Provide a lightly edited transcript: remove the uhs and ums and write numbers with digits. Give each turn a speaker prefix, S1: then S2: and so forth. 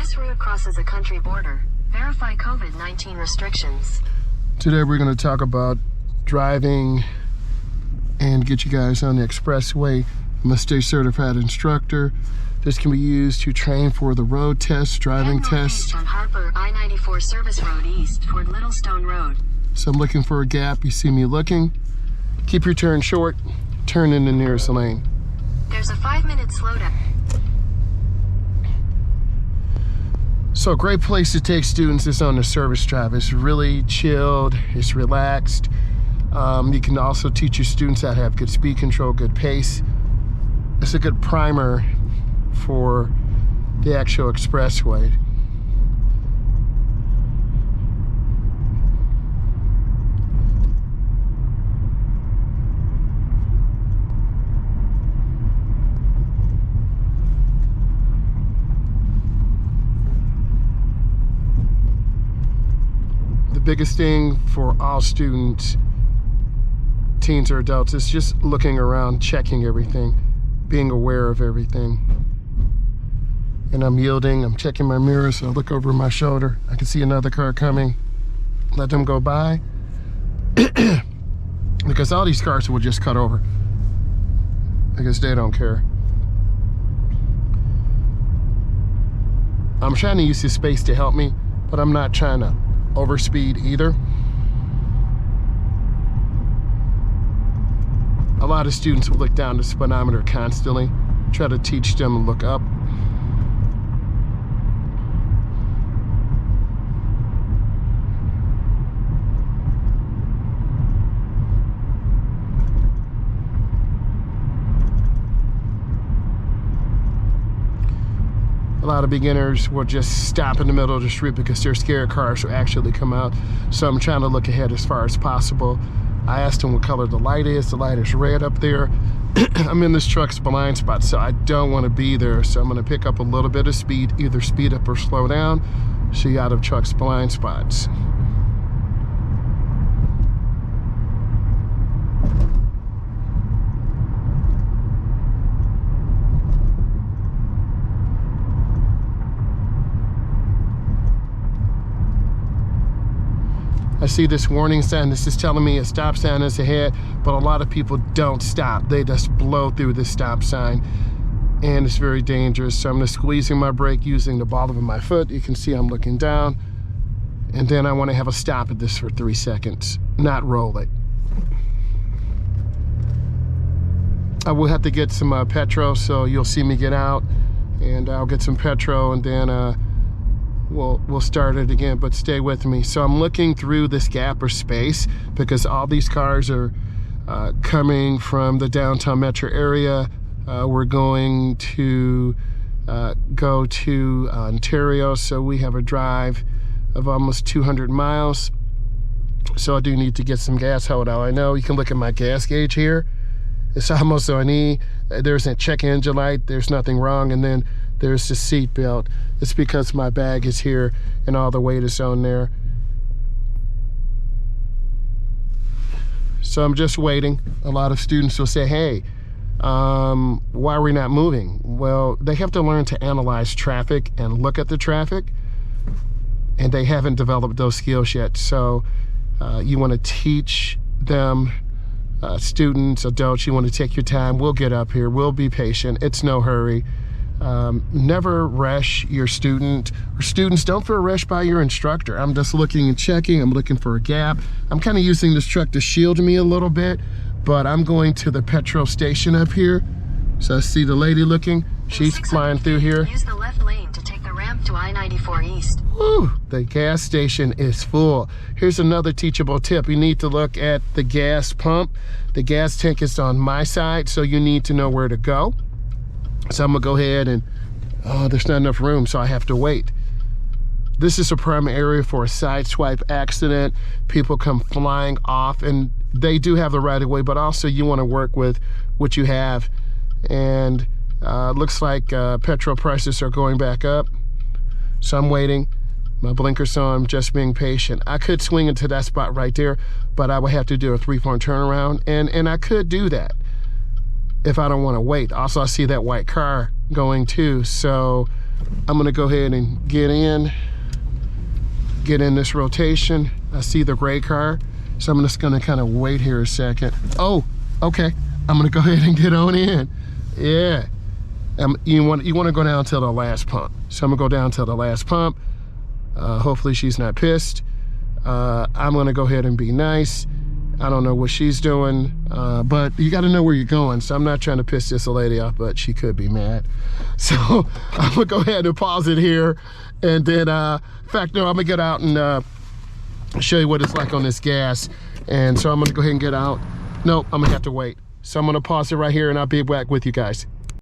S1: This route crosses a country border. Verify COVID-19 restrictions.
S2: Today we're going to talk about driving and get you guys on the expressway. I'm a state certified instructor. This can be used to train for the road test, driving test.
S1: On Harper I-94 Service Road East toward Littlestone Road.
S2: So I'm looking for a gap. You see me looking. Keep your turn short. Turn in the nearest lane.
S1: There's a 5-minute slowdown.
S2: So a great place to take students is on the service drive. It's really chilled, it's relaxed. You can also teach your students how to have good speed control, good pace. It's a good primer for the actual expressway. The biggest thing for all students, teens or adults, is just looking around, checking everything, being aware of everything. And I'm yielding, I'm checking my mirror, so I look over my shoulder. I can see another car coming. Let them go by. Because all these cars will just cut over. Because they don't care. I'm trying to use this space to help me, but I'm not trying to overspeed either. A lot of students will look down the speedometer constantly, try to teach them to look up. A lot of beginners will just stop in the middle of the street because they're scared cars will actually come out. So I'm trying to look ahead as far as possible. I asked them what color the light is. The light is red up there. I'm in this truck's blind spot, so I don't want to be there. So I'm going to pick up a little bit of speed, either speed up or slow down, so you're out of truck's blind spots. I see this warning sign. This is telling me a stop sign is ahead, but a lot of people don't stop. They just blow through the stop sign, and it's very dangerous. So I'm just squeezing my brake using the ball of my foot. You can see I'm looking down, and then I want to have a stop at this for 3 seconds, not roll it. I will have to get some petrol, so you'll see me get out, and I'll get some petrol, and then we'll start it again, but stay with me. So I'm looking through this gap or space because all these cars are coming from the downtown metro area. We're going to go to Ontario, so we have a drive of almost 200 miles. So I do need to get some gas. How would I know? You can look at my gas gauge here. It's almost on E. There's a check engine light. There's nothing wrong. And then there's the seat belt. It's because my bag is here and all the weight is on there. So I'm just waiting. A lot of students will say, hey, why are we not moving? Well, they have to learn to analyze traffic and look at the traffic, and they haven't developed those skills yet. So you want to teach them, students, adults, you want to take your time. We'll get up here. We'll be patient. It's no hurry. Never rush your student, or students, don't feel rushed by your instructor. I'm just looking and checking. I'm looking for a gap. I'm kind of using this truck to shield me a little bit, but I'm going to the petrol station up here. So I see the lady looking. She's flying through here.
S1: Use the left lane to take the ramp to I-94 East.
S2: Whew, the gas station is full. Here's another teachable tip. You need to look at the gas pump. The gas tank is on my side, so you need to know where to go. So I'm gonna go ahead and, there's not enough room, so I have to wait. This is a prime area for a side swipe accident. People come flying off, and they do have the right of way, but also you wanna work with what you have. And looks like petrol prices are going back up. So I'm waiting. My blinker's on, I'm just being patient. I could swing into that spot right there, but I would have to do a 3-point turnaround, and I could do that if I don't want to wait. Also, I see that white car going too, so I'm gonna go ahead and get in this rotation. I see the gray car, so I'm just gonna kind of wait here a second. Oh, okay. I'm gonna go ahead and get on in. Yeah. You want to go down till the last pump. So I'm gonna go down till the last pump. Hopefully she's not pissed. I'm gonna go ahead and be nice. I don't know what she's doing, but you got to know where you're going. So I'm not trying to piss this lady off, but she could be mad. So I'm gonna go ahead and pause it here, and then in fact, no, I'm gonna get out and show you what it's like on this gas. And so I'm gonna go ahead and get out. No, I'm gonna have to wait. So I'm gonna pause it right here, and I'll be back with you guys.